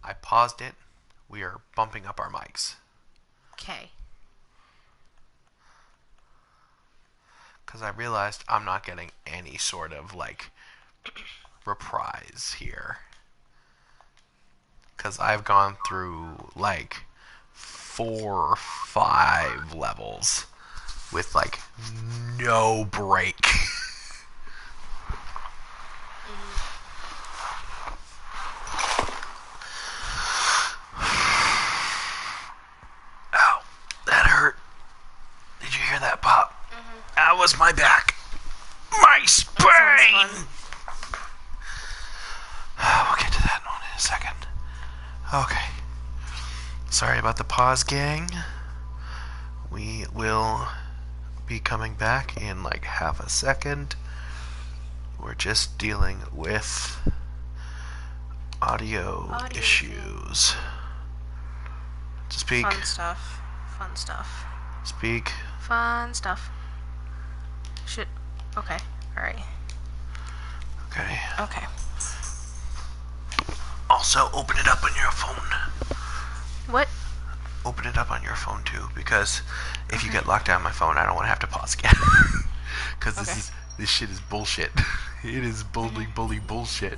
I paused it. We are bumping up our mics. Okay. Because I realized I'm not getting any sort of, like, reprise here. Because I've gone through, like, 4 or 5 levels with, like, no break. Ow, that hurt. Did you hear that pop? That was my back. My spine! We'll get to that one in a second. Okay. Sorry about the pause, gang. We will be coming back in like half a second. We're just dealing with audio issues. Speak. Fun stuff. Fun stuff. Speak. Fun stuff. Shit. Okay. Alright. Okay. Okay. Also, open it up on your phone. What? Open it up on your phone too, because if you get locked out on my phone, I don't want to have to pause again. Because this shit is bullshit. It is bully bullshit.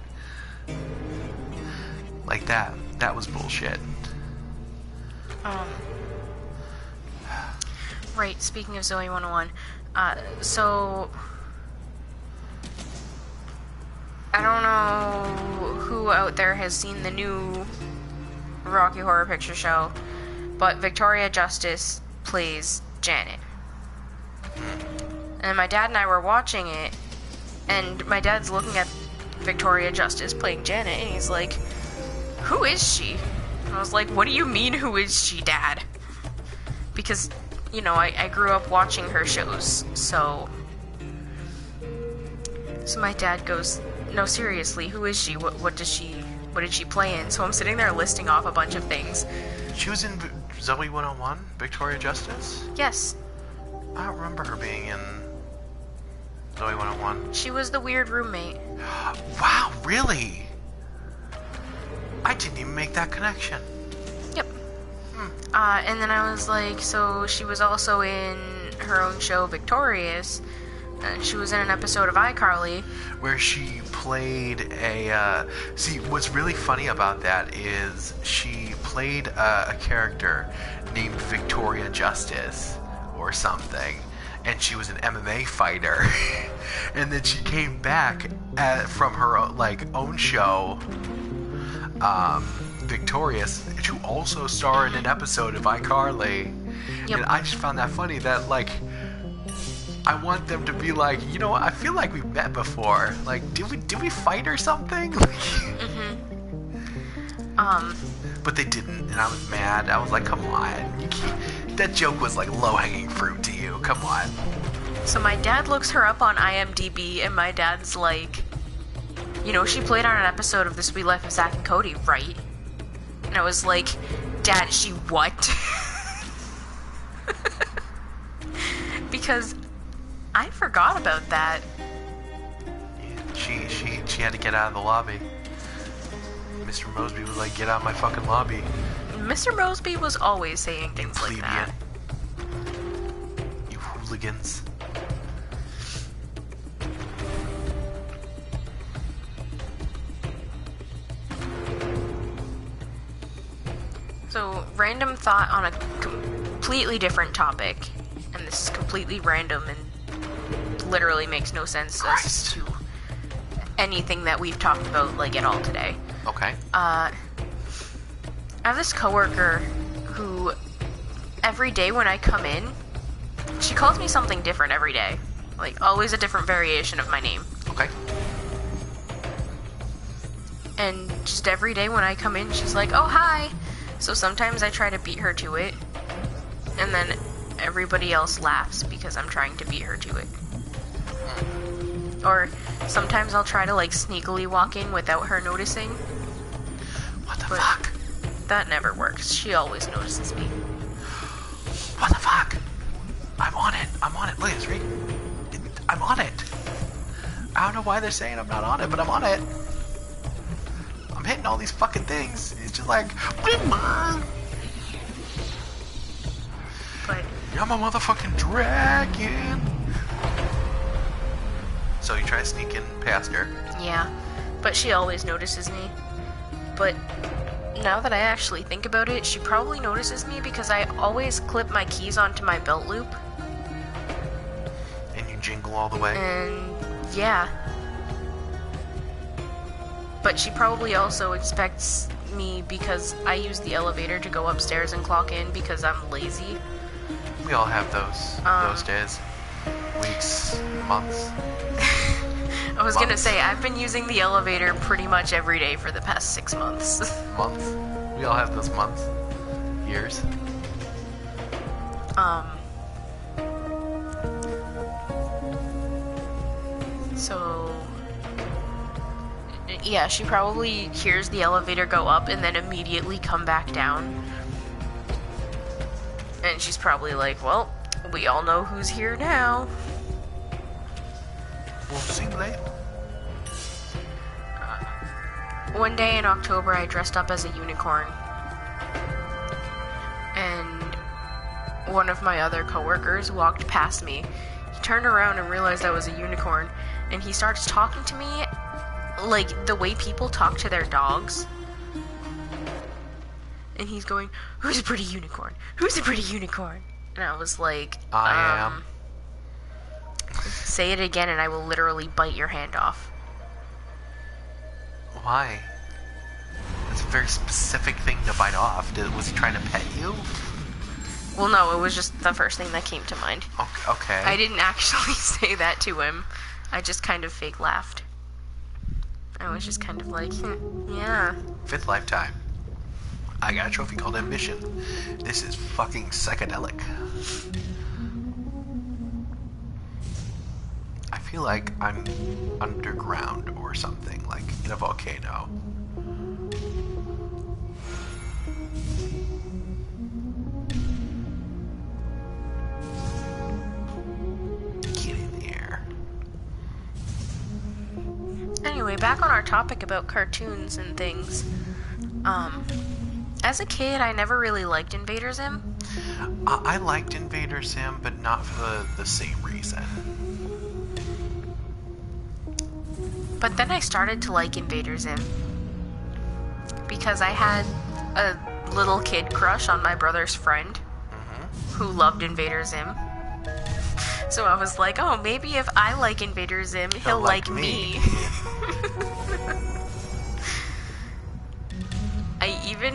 Like that. That was bullshit. Right, speaking of Zoe 101, so I don't know who out there has seen the new Rocky Horror Picture Show, but Victoria Justice plays Janet. And my dad and I were watching it, and my dad's looking at Victoria Justice playing Janet, and he's like, "Who is she?" And I was like, "What do you mean, who is she, Dad?" Because, you know, I grew up watching her shows, so my dad goes, "No, seriously, who is she? What did she play in?" So I'm sitting there listing off a bunch of things. She was in Zoe 101, Victoria Justice? Yes. I don't remember her being in Zoe 101. She was the weird roommate. Wow, really? I didn't even make that connection. Yep. And then I was like, so she was also in her own show, Victorious. And she was in an episode of iCarly. Where she played a... see, what's really funny about that is she played a character named Victoria Justice or something. And she was an MMA fighter. And then she came back from her own show, Victorious, to also star in an episode of iCarly. Yep. And I just found that funny that, like, I want them to be like, you know what, I feel like we've met before. Like, did we fight or something? But they didn't, and I was mad. I was like, come on. That joke was like low-hanging fruit to you. Come on. So my dad looks her up on IMDb, and my dad's like, you know, she played on an episode of The Sweet Life of Zack and Cody, right? And I was like, Dad, she what? Because I forgot about that. Yeah, she had to get out of the lobby. Mr. Mosby was like, get out of my fucking lobby. Mr. Mosby was always saying things like that. You hooligans. So, random thought on a completely different topic. And this is completely random and literally makes no sense as to anything that we've talked about, like, at all today. Okay. I have this coworker who, every day when I come in, she calls me something different every day. Like, always a different variation of my name. Okay. And just every day when I come in, she's like, oh, hi! So sometimes I try to beat her to it, and then everybody else laughs because I'm trying to beat her to it. Or sometimes I'll try to, like, sneakily walk in without her noticing. What the fuck? That never works. She always notices me. What the fuck? I'm on it. Look at this, right? I'm on it. I don't know why they're saying I'm not on it, but I'm on it. I'm hitting all these fucking things. It's just like, But I'm a motherfucking dragon. So you try sneaking past her. yeah, but she always notices me. But now that I actually think about it, she probably notices me because I always clip my keys onto my belt loop. And you jingle all the way. And yeah. But she probably also expects me because I use the elevator to go upstairs and clock in because I'm lazy. We all have those days. Weeks, months. I was gonna say, I've been using the elevator pretty much every day for the past 6 months. Months. We all have those months. Years. So yeah, she probably hears the elevator go up and then immediately come back down. And she's probably like, well, we all know who's here now. We'll see later. One day in October, I dressed up as a unicorn. And one of my other coworkers walked past me. He turned around and realized I was a unicorn. And he starts talking to me like the way people talk to their dogs. And he's going, who's a pretty unicorn? Who's a pretty unicorn? And I was like, I am. Say it again and I will literally bite your hand off. Why? That's a very specific thing to bite off. Was he trying to pet you? Well, no, it was just the first thing that came to mind. Okay. I didn't actually say that to him. I just kind of fake laughed. I was just kind of like, yeah. 5th lifetime. I got a trophy called Ambition. This is fucking psychedelic. I feel like I'm underground or something, like in a volcano. Get in here. Anyway, back on our topic about cartoons and things. As a kid, I never really liked Invader Zim. I liked Invader Zim, but not for the same reason. But then I started to like Invader Zim. Because I had a little kid crush on my brother's friend. Who loved Invader Zim. So I was like, oh, maybe if I like Invader Zim, he'll like me. I even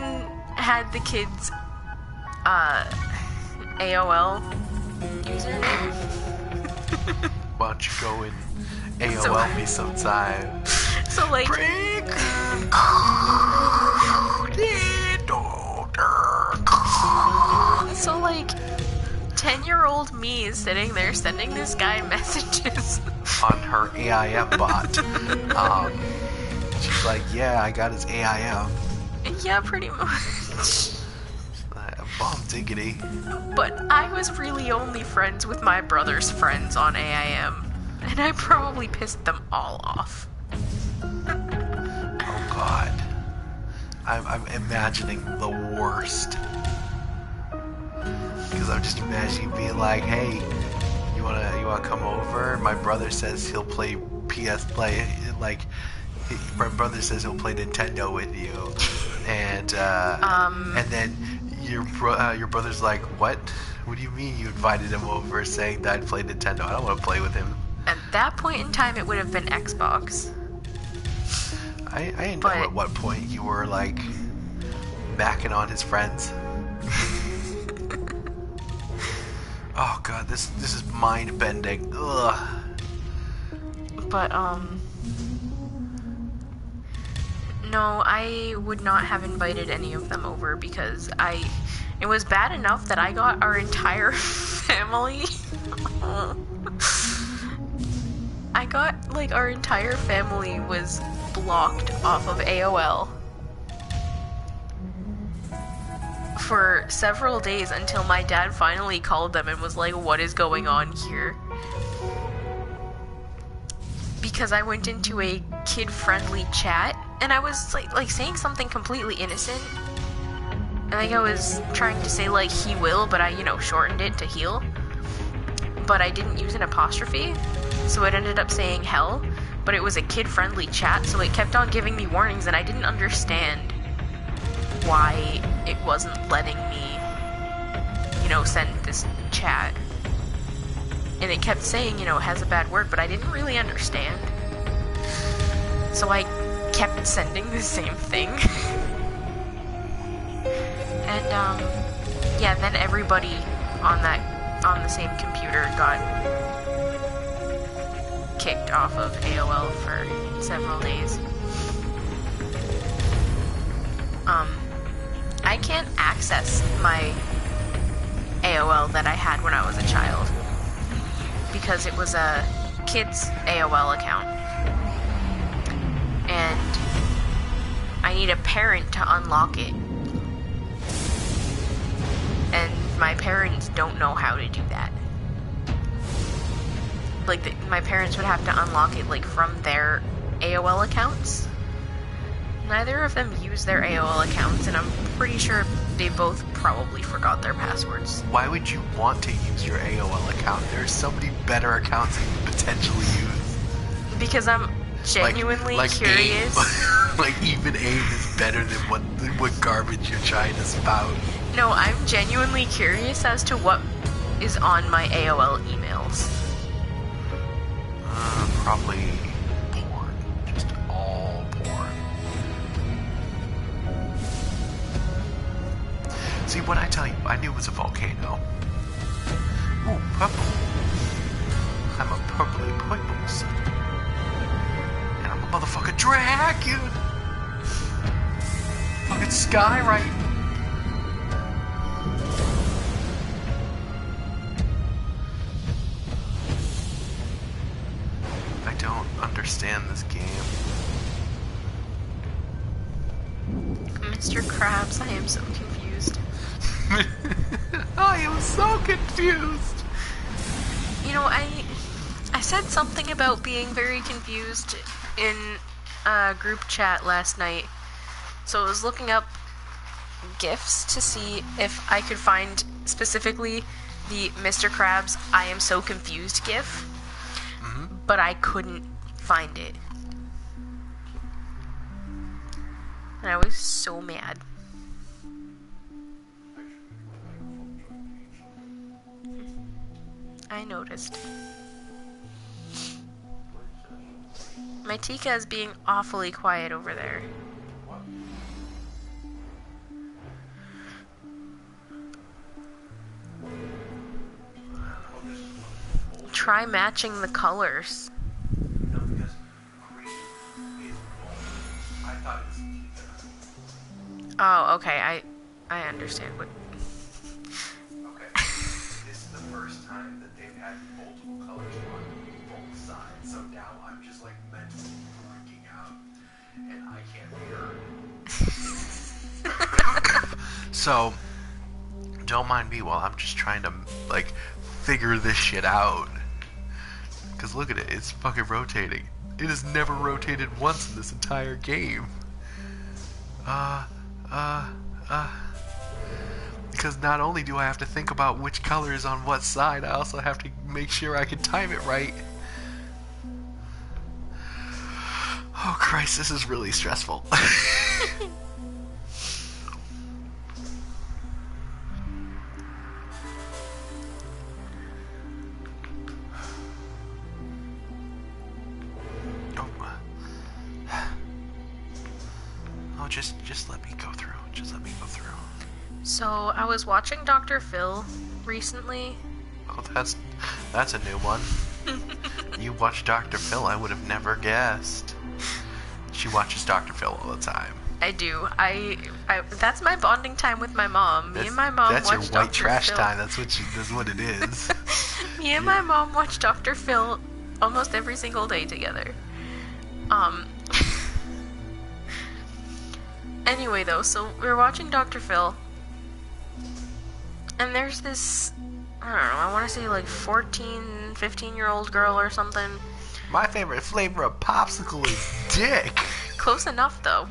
had the kid's AOL username. Why don't you go and AOL me sometime? So like, so like 10-year-old me is sitting there sending this guy messages on her AIM bot. She's like, yeah, I got his AIM. Yeah, pretty much. Bomb diggity. But I was really only friends with my brother's friends on AIM, and I probably pissed them all off. Oh God, I'm imagining the worst. Because I'm just imagining being like, hey, you wanna come over? My brother says he'll play my brother says he'll play Nintendo with you, and then your brother's like, what? What do you mean you invited him over saying that I'd play Nintendo? I don't want to play with him. At that point in time, it would have been Xbox. I didn't know at what point you were like backing on his friends. Oh God, this is mind bending. Ugh. But no, I would not have invited any of them over because it was bad enough that I got our entire family. I got, like, our entire family was blocked off of AOL for several days until my dad finally called them and was like, what is going on here? Because I went into a kid-friendly chat And I was like saying something completely innocent. I think I was trying to say like he will, but I, you know, shortened it to heal. But I didn't use an apostrophe, so it ended up saying hell. But it was a kid-friendly chat, so it kept on giving me warnings, and I didn't understand why it wasn't letting me, you know, send this chat. And it kept saying, you know, it has a bad word, but I didn't really understand. So I kept sending the same thing. And, yeah, then everybody on the same computer got kicked off of AOL for several days. I can't access my AOL that I had when I was a child because it was a kid's AOL account. And I need a parent to unlock it. And my parents don't know how to do that. Like, my parents would have to unlock it, like, from their AOL accounts. Neither of them use their AOL accounts, and I'm pretty sure they both probably forgot their passwords. Why would you want to use your AOL account? There's so many better accounts that you could potentially use. Because I'm genuinely curious. AIM. Like, even AIM is better than what garbage you're trying to spout. No, I'm genuinely curious as to what is on my AOL emails. Probably porn. Just all porn. See, when I tell you, I knew it was a volcano. Ooh, purple. I'm a purpley purples. And I'm a motherfucking dragon! Fucking skywrite. I don't understand this game. Mr. Krabs, I am so confused. I am so confused. You know, I said something about being very confused in a group chat last night. So I was looking up GIFs to see if I could find specifically the Mr. Krabs I am so confused GIF. But I couldn't find it. And I was so mad. I noticed. My Tika is being awfully quiet over there. Try matching the colors. No, because green is gold. I thought it was. Oh, okay. I understand what. Okay. This is the first time that they've had multiple colors on both sides. So now I'm just like mentally freaking out, and I can't be heard. So don't mind me while I'm just trying to like figure this shit out. Because look at it, it's fucking rotating. It has never rotated once in this entire game. Because not only do I have to think about which color is on what side, I also have to make sure I can time it right. Oh Christ, this is really stressful. Just let me go through. Just let me go through. So, I was watching Dr. Phil recently. Oh, that's a new one. You watch Dr. Phil, I would have never guessed. She watches Dr. Phil all the time. I do. I that's my bonding time with my mom. Me and my mom watch Dr. Phil. That's your white trash time. That's what it is. Me and my mom watch Dr. Phil almost every single day together. Anyway, though, so we're watching Dr. Phil, and there's this, I don't know, I want to say like 14, 15-year-old girl or something. My favorite flavor of popsicle is dick. Close enough, though.